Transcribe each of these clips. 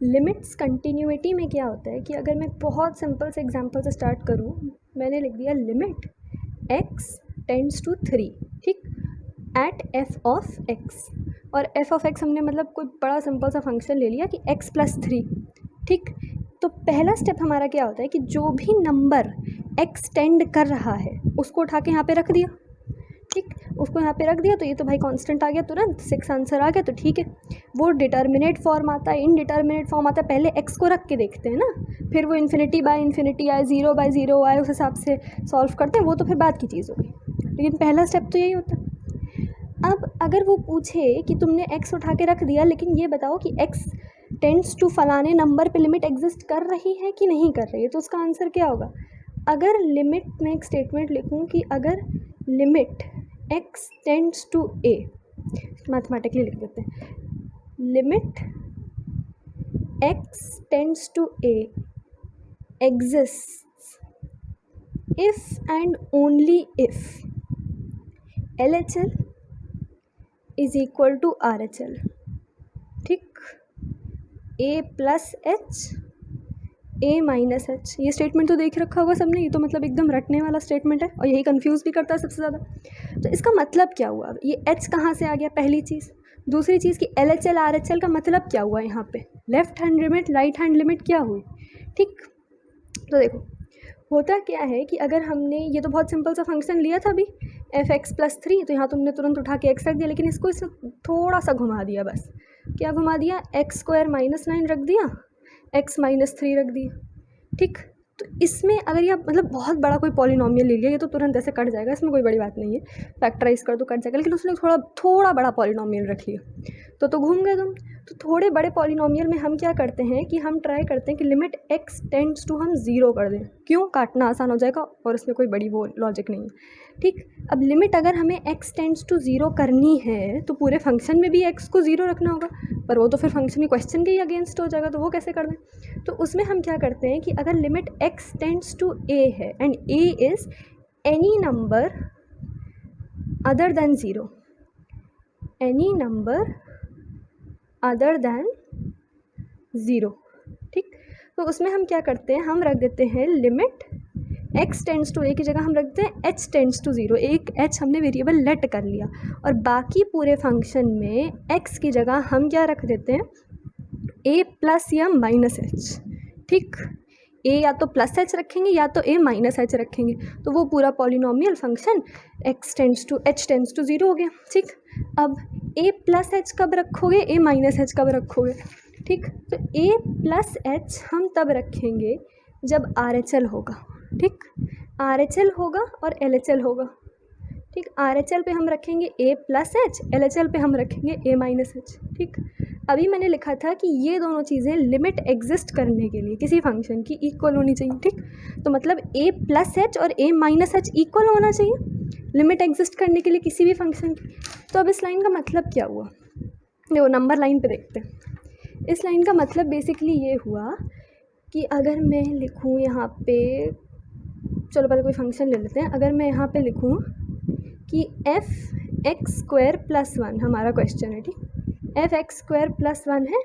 Limits continuity में क्या होता है कि अगर मैं बहुत सिंपल से एग्जांपल से स्टार्ट करूँ, मैंने लिख दिया लिमिट x टेंड्स टू 3, ठीक, एट f ऑफ x, और f ऑफ x हमने मतलब कोई बड़ा सिंपल सा फंक्शन ले लिया कि x प्लस 3, ठीक। तो पहला स्टेप हमारा क्या होता है कि जो भी नंबर x टेंड कर रहा है उसको उठा के यहाँ पे रख दिया, ठीक, उसको यहाँ पे रख दिया, तो ये तो भाई कांस्टेंट आ गया तुरंत, 6 आंसर आ गया, तो ठीक है। वो डिटर्मिनेट फॉर्म आता है, इनडिटर्मिनेट फॉर्म आता है, पहले x को रख के देखते हैं ना, फिर वो इन्फिनिटी बाय इन्फिनिटी आए, 0 बाय 0 आए, उस हिसाब से सॉल्व करते हैं, वो तो फिर बाद की चीज़ होगी, लेकिन पहला स्टेप तो यही होता है। अब अगर वो पूछे कि तुमने x उठा के रख दिया, लेकिन ये बताओ कि x टेंड्स टू फलाने नंबर पे लिमिट एग्जिस्ट कर रही है कि नहीं कर रही है, तो उसका आंसर क्या होगा। अगर लिमिट में एक स्टेटमेंट लिखूँ कि अगर limit x tends to a, mathematically लिख देते हैं, limit x tends to a exists if and only if LHL is equal to RHL, ठीक, a plus h a minus h, ये स्टेटमेंट तो देख रखा होगा सबने, ये तो मतलब एकदम रटने वाला स्टेटमेंट है और यही कंफ्यूज भी करता है सबसे ज़्यादा। तो इसका मतलब क्या हुआ, ये h कहाँ से आ गया, पहली चीज़। दूसरी चीज़ कि LHL RHL का मतलब क्या हुआ, यहाँ पे left hand limit right hand limit क्या हुई, ठीक। तो देखो होता क्या है कि अगर हमने ये तो बहुत सिंपल सा फंक्शन लिया था अभी f(x प्लस 3), तो यहाँ तुमने तुरंत उठा के x रख दिया, लेकिन इसको इसे थोड़ा सा घुमा दिया, बस क्या घुमा दिया, x स्क्वायर माइनस 9 रख दिया, x माइनस 3 रख दिया, ठीक। तो इसमें अगर ये मतलब बहुत बड़ा कोई पॉलिनोमियल ले लिया, ये तो तुरंत ऐसे कट जाएगा, इसमें कोई बड़ी बात नहीं है, फैक्टराइज कर तो कट जाएगा, लेकिन उसने थोड़ा बड़ा पॉलिनोमियल रख लिया तो घूम गए तुम। तो थोड़े बड़े पॉलिनोमियल में हम क्या करते हैं कि हम ट्राई करते हैं कि लिमिट x टेंड्स टू हम 0 कर दें, क्यों, काटना आसान हो जाएगा और इसमें कोई बड़ी वो लॉजिक नहीं है, ठीक। अब लिमिट अगर हमें x टेंड्स टू 0 करनी है तो पूरे फंक्शन में भी x को 0 रखना होगा, पर वो तो फिर फंक्शन की क्वेश्चन के ही अगेंस्ट हो जाएगा, तो वो कैसे कर दें। तो उसमें हम क्या करते हैं कि अगर limit x tends to a है and a is any number other than 0, any number other than 0, ठीक। तो उसमें हम क्या करते हैं, हम रख देते हैं limit x tends to a की जगह हम रखते हैं h टेंड्स टू 0, एक h हमने वेरिएबल लेट कर लिया, और बाकी पूरे फंक्शन में x की जगह हम क्या रख देते हैं, a प्लस या माइनस h, ठीक। a या तो प्लस h रखेंगे या तो a माइनस h रखेंगे, तो वो पूरा polynomial function h tends to 0 हो गया, ठीक। अब a प्लस h कब रखोगे, a माइनस h कब रखोगे, ठीक। तो a प्लस h हम तब रखेंगे जब RHL होगा, ठीक, RHL होगा और LHL होगा, ठीक। RHL पे हम रखेंगे a प्लस h, LHL पे हम रखेंगे a माइनस h, ठीक। अभी मैंने लिखा था कि ये दोनों चीज़ें लिमिट एग्जिस्ट करने के लिए किसी फंक्शन की इक्वल होनी चाहिए, ठीक। तो मतलब a प्लस h और a माइनस h इक्वल होना चाहिए लिमिट एग्जिस्ट करने के लिए किसी भी फंक्शन की। तो अब इस लाइन का मतलब क्या हुआ, देखो नंबर लाइन पे देखते हैं। इस लाइन का मतलब बेसिकली ये हुआ कि अगर मैं लिखूँ यहाँ पे, चलो पहले कोई फंक्शन ले लेते हैं, अगर मैं यहाँ पे लिखूँ कि f(x स्क्वायर प्लस 1) हमारा क्वेश्चन है, ठीक, f(x स्क्वायर प्लस 1) है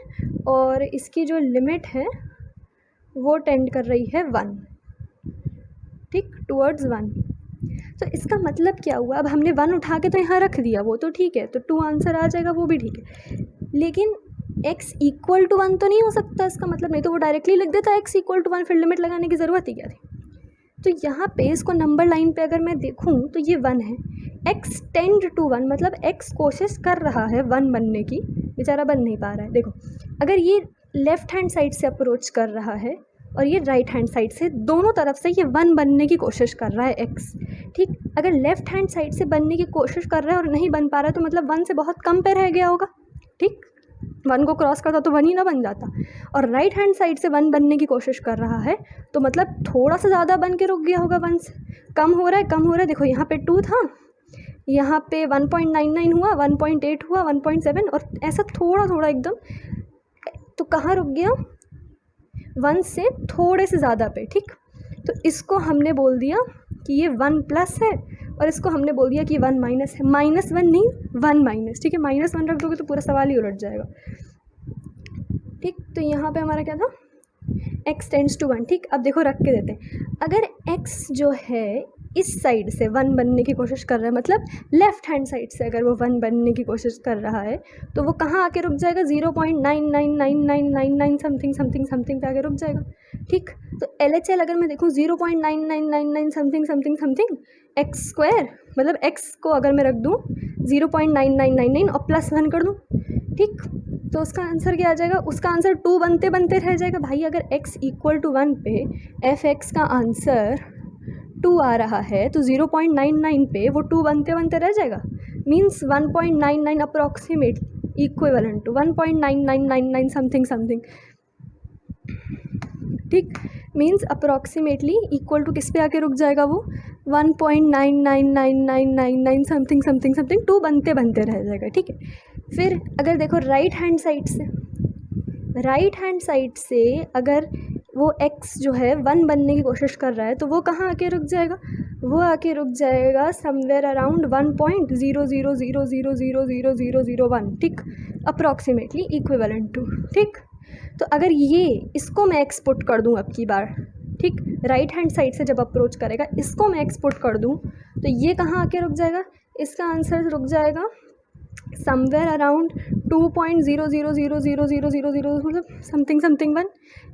और इसकी जो लिमिट है वो टेंड कर रही है 1, ठीक, टूवर्ड्स 1। तो इसका मतलब क्या हुआ, अब हमने 1 उठा के तो यहाँ रख दिया, वो तो ठीक है, तो 2 आंसर आ जाएगा, वो भी ठीक है, लेकिन x इक्वल टू 1 तो नहीं हो सकता इसका मतलब, नहीं तो वो डायरेक्टली लिख देता x इक्वल टू 1, फिर लिमिट लगाने की ज़रूरत ही क्या थी। तो यहाँ पे इसको नंबर लाइन पे अगर मैं देखूँ तो ये 1 है, x टेंड टू 1 मतलब x कोशिश कर रहा है 1 बनने की, बेचारा बन नहीं पा रहा है। देखो अगर ये लेफ़्ट हैंड साइड से अप्रोच कर रहा है और ये राइट हैंड साइड से, दोनों तरफ से ये 1 बनने की कोशिश कर रहा है x, ठीक। अगर लेफ़्ट हैंड साइड से बनने की कोशिश कर रहा है और नहीं बन पा रहा है तो मतलब 1 से बहुत कम पे रह गया होगा, ठीक, 1 को क्रॉस करता तो 1 ही ना बन जाता। और राइट हैंड साइड से 1 बनने की कोशिश कर रहा है तो मतलब थोड़ा सा ज़्यादा बन के रुक गया होगा, 1 से कम हो रहा है, कम हो रहा है। देखो यहाँ पे 2 था, यहाँ पे 1.99 हुआ, 1.8 हुआ, 1.7 और ऐसा थोड़ा थोड़ा एकदम, तो कहाँ रुक गया, 1 से थोड़े से ज़्यादा पे, ठीक। तो इसको हमने बोल दिया कि ये 1 प्लस है और इसको हमने बोल दिया कि 1 माइनस है, -1 नहीं 1 माइनस, ठीक है, -1 रख दोगे तो पूरा सवाल ही उलट जाएगा। ठीक। तो यहाँ पे हमारा क्या था, x टेंड्स टू 1। ठीक, अब देखो रख के देते हैं, अगर x जो है इस साइड से 1 बनने की कोशिश कर रहा है, मतलब लेफ्ट हैंड साइड से अगर वो 1 बनने की कोशिश कर रहा है, तो वो कहाँ आके रुक जाएगा, 0.999999 समथिंग समथिंग समथिंग पे आके रुक जाएगा। ठीक, तो LHL अगर मैं देखूँ 0.9999 something something something x square, मतलब x को अगर मैं रख दूँ 0.9999 और +1 कर दूँ, ठीक, तो उसका आंसर क्या आ जाएगा, उसका आंसर 2 बनते बनते रह जाएगा। भाई अगर x इक्वल टू 1 पे f(x) का आंसर 2 आ रहा है, तो 0.99 पे वो 2 बनते बनते रह जाएगा, means 1.99 approximate equivalent to 1.9999 something something. ठीक, मीन्स अप्रॉक्सीमेटली इक्वल टू किस पे आके रुक जाएगा, वो 1.999999 समथिंग समथिंग समथिंग 2 बनते बनते रह जाएगा। ठीक है, फिर अगर देखो राइट हैंड साइड से अगर वो x जो है 1 बनने की कोशिश कर रहा है, तो वो कहाँ आके रुक जाएगा, वो आके रुक जाएगा समवेयर अराउंड 1.00000001। ठीक, अप्रॉक्सीमेटली इक्विवेलेंट टू। ठीक, तो अगर ये इसको मैं x पुट कर दूँ अब की बार, ठीक, राइट हैंड साइड से जब अप्रोच करेगा इसको मैं x पुट कर दूँ, तो ये कहाँ आके रुक जाएगा, इसका आंसर रुक जाएगा समवेयर अराउंड 2.000000 मतलब समथिंग समथिंग 1,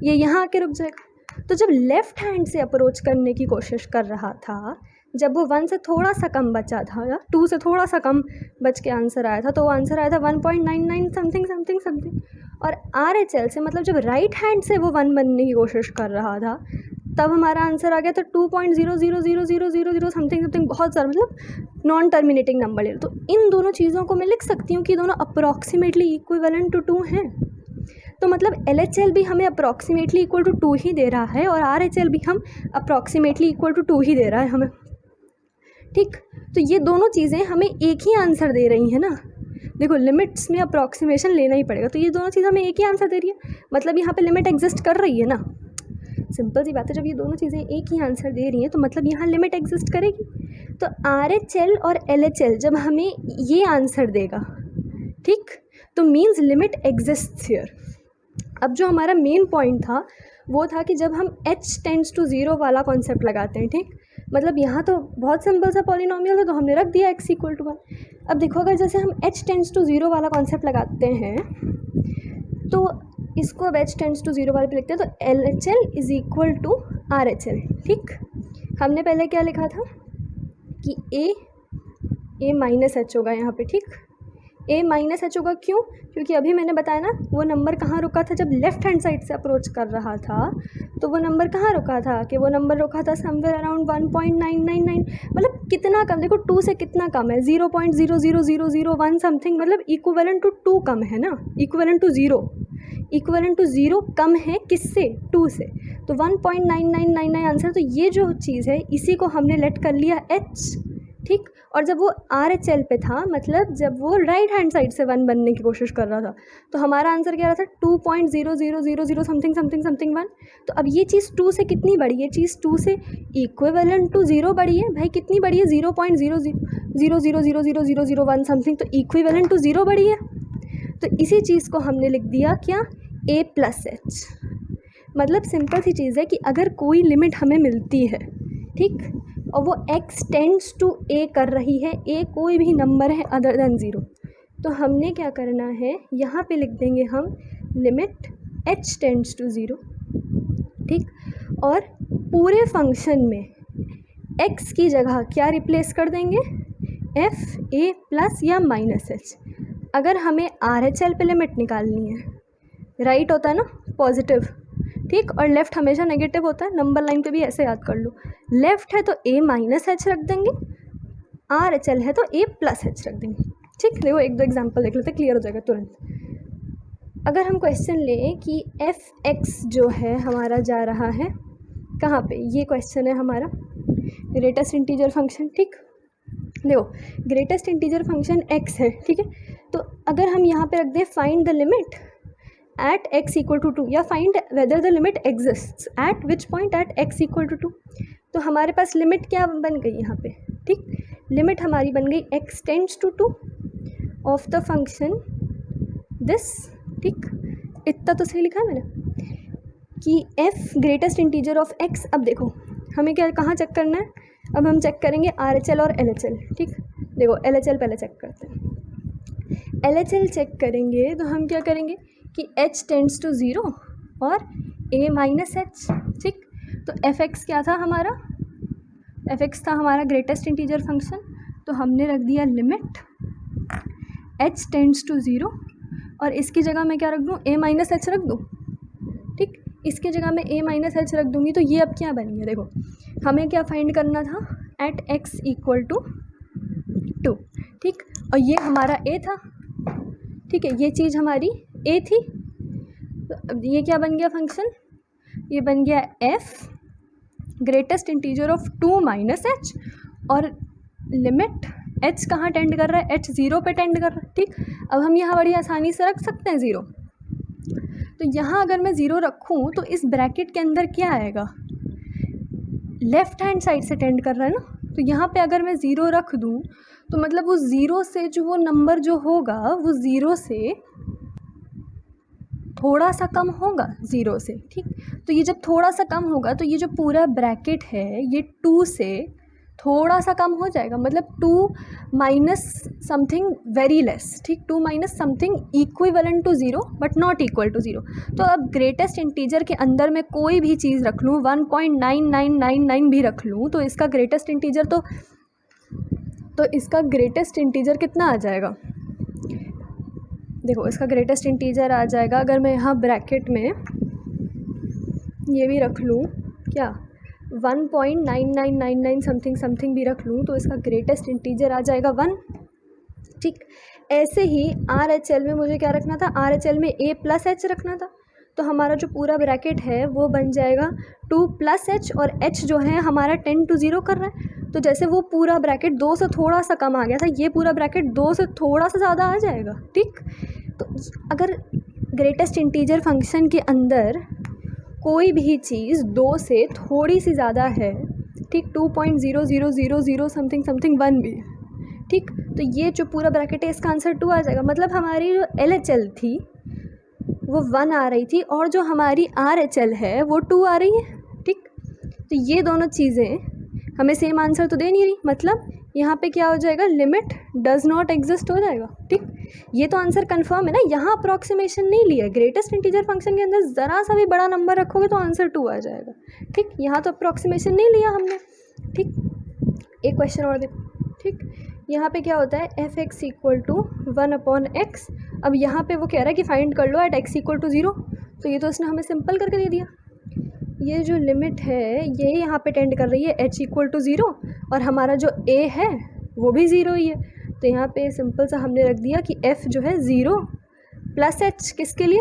ये यहाँ आके रुक जाएगा। तो जब लेफ़्ट हैंड से अप्रोच करने की कोशिश कर रहा था, जब वो 1 से थोड़ा सा कम बचा था या 2 से थोड़ा सा कम बच के आंसर आया था, तो वो आंसर आया था 1.99 समथिंग समथिंग समथिंग। और RHL से मतलब जब राइट हैंड से वो 1 बनने की कोशिश कर रहा था, तब हमारा आंसर आ गया था 2.000000 समथिंग समथिंग, बहुत सारा, मतलब नॉन टर्मिनेटिंग नंबर ले लो। तो इन दोनों चीज़ों को मैं लिख सकती हूँ कि दोनों अप्रॉक्सीमेटली इक्विवेलेंट टू 2 हैं। तो मतलब LHL भी हमें अप्रॉक्सीमेटली इक्वल टू 2 ही दे रहा है और RHL भी हम अप्रॉक्सीमेटली इक्वल टू 2 ही दे रहा है हमें। ठीक, तो ये दोनों चीज़ें हमें एक ही आंसर दे रही हैं ना। देखो लिमिट्स में अप्रॉक्सीमेशन लेना ही पड़ेगा, तो ये दोनों चीज़ें हमें एक ही आंसर दे रही है, मतलब यहाँ पे लिमिट एग्जिस्ट कर रही है ना। सिंपल सी बात है, जब ये दोनों चीज़ें एक ही आंसर दे रही हैं तो मतलब यहाँ लिमिट एग्जिस्ट करेगी। तो RHL और LHL जब हमें ये आंसर देगा, ठीक, तो मीन्स लिमिट एग्जिस्ट्स हियर। अब जो हमारा मेन पॉइंट था वो था कि जब हम h टेंड्स टू 0 वाला कॉन्सेप्ट लगाते हैं, ठीक, मतलब यहाँ तो बहुत सिंपल सा पॉलिनोमियल है, तो हमने रख दिया x इक्वल टू 1। अब देखो अगर जैसे हम h टेंड्स टू 0 वाला कॉन्सेप्ट लगाते हैं, तो इसको अब h टेंड्स टू 0 वाले पे लिखते हैं, तो LHL is equal to RHL। ठीक, हमने पहले क्या लिखा था कि a माइनस h होगा यहाँ पे। ठीक, a माइनस h होगा, क्यों, क्योंकि अभी मैंने बताया ना वो नंबर कहाँ रुका था, जब लेफ़्ट हैंड साइड से अप्रोच कर रहा था, तो वो नंबर कहाँ रुका था, कि वो नंबर रुका था समवेयर अराउंड 1.999, मतलब कितना कम, देखो 2 से कितना कम है, 0.00001 समथिंग, मतलब इक्विवेलेंट टू 2 कम है ना, इक्विवेलेंट टू 0 कम है किससे, 2 से, तो 1.9999 आंसर। तो ये जो चीज़ है इसी को हमने लेट कर लिया h। ठीक, और जब वो RHL पे था, मतलब जब वो राइट हैंड साइड से 1 बनने की कोशिश कर रहा था, तो हमारा आंसर क्या रहा था 2.0000 समथिंग समथिंग समथिंग 1। तो अब ये चीज़ 2 से कितनी बड़ी है, चीज़ 2 से इक्विवेलेंट टू 0 बड़ी है भाई, कितनी बड़ी है 0.00000001 समथिंग, तो इक्विवेलेंट टू 0 बड़ी है। तो इसी चीज़ को हमने लिख दिया क्या, a प्लस h। मतलब सिंपल सी चीज़ है कि अगर कोई लिमिट हमें मिलती है, ठीक, और वो x टेंड्स टू a कर रही है, a कोई भी नंबर है अदर देन 0, तो हमने क्या करना है, यहाँ पे लिख देंगे हम लिमिट h टेंड्स टू 0। ठीक, और पूरे फंक्शन में x की जगह क्या रिप्लेस कर देंगे, f a प्लस या माइनस h। अगर हमें RHL पे लिमिट निकालनी है, राइट होता है ना पॉजिटिव, ठीक, और लेफ़्ट हमेशा नेगेटिव होता है, नंबर लाइन पे भी ऐसे याद कर लो, लेफ़्ट है तो a माइनस h रख देंगे, RHL है तो a प्लस h रख देंगे। ठीक, देखो एक दो एग्जांपल देख लेते, क्लियर हो जाएगा तुरंत। अगर हम क्वेश्चन लें कि f(x) जो है हमारा जा रहा है कहाँ पे, ये क्वेश्चन है हमारा ग्रेटेस्ट इंटीजर फंक्शन। ठीक, देखो ग्रेटेस्ट इंटीजर फंक्शन x है, ठीक है, तो अगर हम यहाँ पे रख दें find the limit at x equal to 2 या find whether the limit exists at which point at x equal to 2, तो हमारे पास लिमिट क्या बन गई यहाँ पे, ठीक, लिमिट हमारी बन गई x tends to 2 of the function this, ठीक, इतना तो सही लिखा है मैंने कि f greatest integer of x। अब देखो हमें क्या कहाँ चेक करना है, अब हम चेक करेंगे RHL और LHL। ठीक, देखो LHL पहले चेक करते हैं। LHL चेक करेंगे तो हम क्या करेंगे कि h टेंड्स टू 0 और a माइनस h। ठीक, तो fx क्या था हमारा, fx था हमारा ग्रेटेस्ट इंटीजर फंक्शन, तो हमने रख दिया लिमिट h टेंड्स टू 0 और इसकी जगह मैं क्या रख दूँ, a माइनस h रख दूँ। ठीक, इसकी जगह मैं a माइनस h रख दूँगी तो ये अब क्या बन गया, देखो हमें क्या फाइंड करना था, एट x इक्वल टू 2। ठीक, और ये हमारा a था। ठीक है, ये चीज़ हमारी a थी, तो अब ये क्या बन गया फंक्शन, ये बन गया f greatest integer of 2 minus h और लिमिट h कहाँ टेंड कर रहा है, h 0 पे टेंड कर रहा है। ठीक, अब हम यहाँ बड़ी आसानी से रख सकते हैं 0, तो यहाँ अगर मैं 0 रखूँ तो इस ब्रैकेट के अंदर क्या आएगा, लेफ़्ट हैंड साइड से टेंड कर रहा है ना, तो यहाँ पे अगर मैं 0 रख दूँ तो मतलब वो 0 से जो वो नंबर जो होगा वो 0 से थोड़ा सा कम होगा 0 से। ठीक, तो ये जब थोड़ा सा कम होगा तो ये जो पूरा ब्रैकेट है ये 2 से थोड़ा सा कम हो जाएगा, मतलब 2 माइनस समथिंग वेरी लेस। ठीक, 2 minus something equivalent to 0 but not equal to 0। तो अब ग्रेटेस्ट इंटीजर के अंदर मैं कोई भी चीज़ रख लूँ, 1.9999 भी रख लूँ, तो इसका ग्रेटेस्ट इंटीजर तो इसका ग्रेटेस्ट इंटीजर कितना आ जाएगा, देखो इसका ग्रेटेस्ट इंटीजर आ जाएगा, अगर मैं यहाँ ब्रैकेट में ये भी रख लूँ क्या 1.9999 समथिंग समथिंग भी रख लूँ तो इसका ग्रेटेस्ट इंटीजर आ जाएगा 1। ठीक, ऐसे ही RHL में मुझे क्या रखना था, RHL में a प्लस h रखना था, तो हमारा जो पूरा ब्रैकेट है वो बन जाएगा 2 प्लस h और h जो है हमारा 10 टू 0 कर रहा है, तो जैसे वो पूरा ब्रैकेट 2 से थोड़ा सा कम आ गया था, ये पूरा ब्रैकेट 2 से थोड़ा सा ज़्यादा आ जाएगा। ठीक, तो अगर ग्रेटेस्ट इंटीजर फंक्शन के अंदर कोई भी चीज़ 2 से थोड़ी सी ज़्यादा है, ठीक 2.0000 समथिंग समथिंग 1 भी है। ठीक, तो ये जो पूरा ब्रैकेट है इसका आंसर 2 आ जाएगा, मतलब हमारी जो LHL थी वो 1 आ रही थी और जो हमारी RHL है वो 2 आ रही है। ठीक, तो ये दोनों चीज़ें हमें सेम आंसर तो दे नहीं रही, मतलब यहाँ पे क्या हो जाएगा, लिमिट डज नॉट एग्जिस्ट हो जाएगा। ठीक, ये तो आंसर कंफर्म है ना, यहाँ अप्रॉक्सीमेशन नहीं लिया, ग्रेटेस्ट इंटीजर फंक्शन के अंदर ज़रा सा भी बड़ा नंबर रखोगे तो आंसर 2 आ जाएगा। ठीक, यहाँ तो अप्रॉक्सीमेशन नहीं लिया हमने। ठीक, एक क्वेश्चन और देखो। ठीक, यहाँ पे क्या होता है, f(x) इक्वल टू 1/x। अब यहाँ पे वो कह रहा है कि फाइंड कर लो एट x इक्वल टू 0, तो ये तो उसने हमें सिंपल करके दे दिया। ये जो लिमिट है ये यहाँ पे टेंड कर रही है h इक्वल टू 0 और हमारा जो a है वो भी 0 ही है, तो यहाँ पे सिंपल सा हमने रख दिया कि f जो है 0 प्लस h किसके लिए,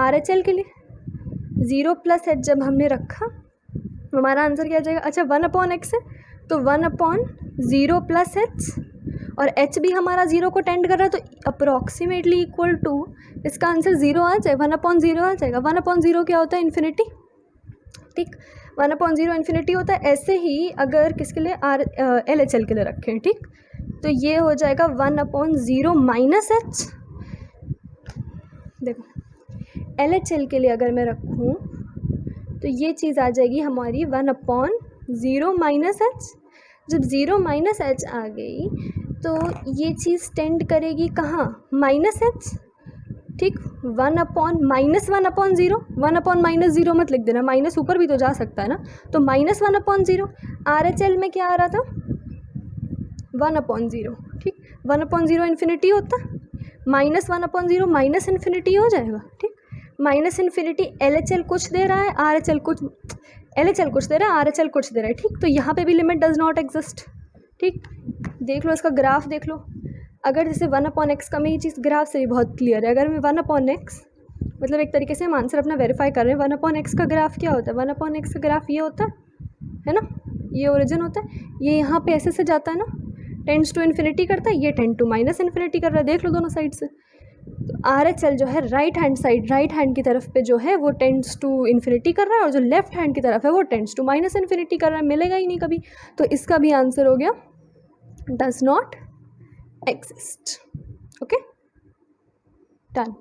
RHL के लिए। 0 प्लस h जब हमने रखा हमारा आंसर क्या आ जाएगा, अच्छा 1/x है तो 1/0 प्लस h और h भी हमारा 0 को टेंड कर रहा है, तो अप्रॉक्सीमेटली इक्वल टू इसका आंसर 0 आ जाए, 1/0 आ जाएगा। 1/0 क्या होता है, इन्फिनिटी। ठीक, 1/0 इन्फिनिटी होता है। ऐसे ही अगर किसके लिए, LHL के लिए रखें, ठीक, तो ये हो जाएगा 1/0 माइनस h। देखो LHL के लिए अगर मैं रखूँ तो ये चीज़ आ जाएगी हमारी 1/0 माइनस h। जब 0 माइनस h आ गई तो ये चीज़ टेंड करेगी कहाँ, माइनस h। ठीक, 1/-1/0, 1/-0 मत लिख देना, माइनस ऊपर भी तो जा सकता है ना, तो -1/0। RHL में क्या आ रहा था, 1/0। ठीक, 1/0 इन्फिनिटी होता, -1/0 माइनस इन्फिनिटी हो जाएगा। ठीक, माइनस इन्फिनिटी LHL कुछ दे रहा है, LHL कुछ दे रहा है, RHL कुछ दे रहा है। ठीक, तो यहाँ पे भी लिमिट डज नॉट एग्जिस्ट। ठीक, देख लो इसका ग्राफ देख लो, अगर जैसे 1/x का, मैं ये चीज़ ग्राफ से भी बहुत क्लियर है, अगर मैं 1/x मतलब एक तरीके से हम आंसर अपना वेरीफाई कर रहे हैं, 1/x का ग्राफ क्या होता है, 1/x का ग्राफ ये होता है ना, ये ओरिजिन होता है, ये यहाँ पे ऐसे से जाता है ना, टेंड्स टू इन्फिनिटी करता है, ये टेंड टू माइनस इन्फिनिटी कर रहा है, देख लो दोनों साइड से। तो RHL जो है right hand side, right hand की तरफ पे जो है वो टेंड्स टू इन्फिनिटी कर रहा है, और जो लेफ्ट हैंड की तरफ है वो टेंड्स टू माइनस इन्फिनिटी कर रहा है, मिलेगा ही नहीं कभी, तो इसका भी आंसर हो गया does not exist. Okay, done.